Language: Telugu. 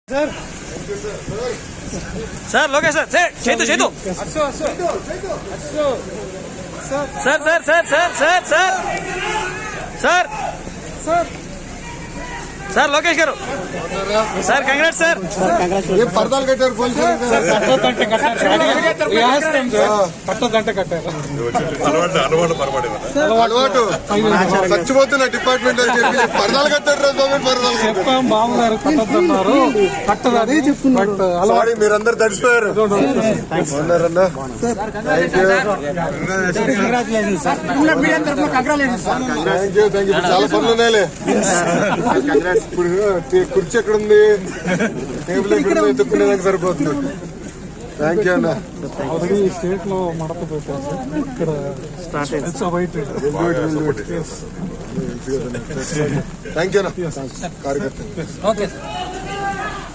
sir sir Lokesh sir Chetu Chetu sir sir sir sir sir sir sir sir sir Lokesh garu sir congrats sir ये पर्दाలు కట్టారు పోలీసులు పట్టో గంట కట్టారు అలవాటు చచ్చిపోతున్న డిపార్ట్మెంట్ అని చెప్పి పర్దాలు కట్టారు పర్దాలు చెప్పాం బాబుగారు కట్టొద్దన్నారు కట్టదని సారీ మీరందరూ తడిసిపోయారు చాలా పనులు ఉన్నాయిలే ఇప్పుడు కుర్చీ ఎక్కడ ఉంది టేబుల్ ఎక్కడ ఉంది ఎత్తుక్కునేదానికి సరిపోతుంది థ్యాంక్ యూ అన్న ఆల్రెడీ స్టేట్ లో మడత పెట్టారు ఇక్కడ థ్యాంక్ యూ అన్న కార్యకర్త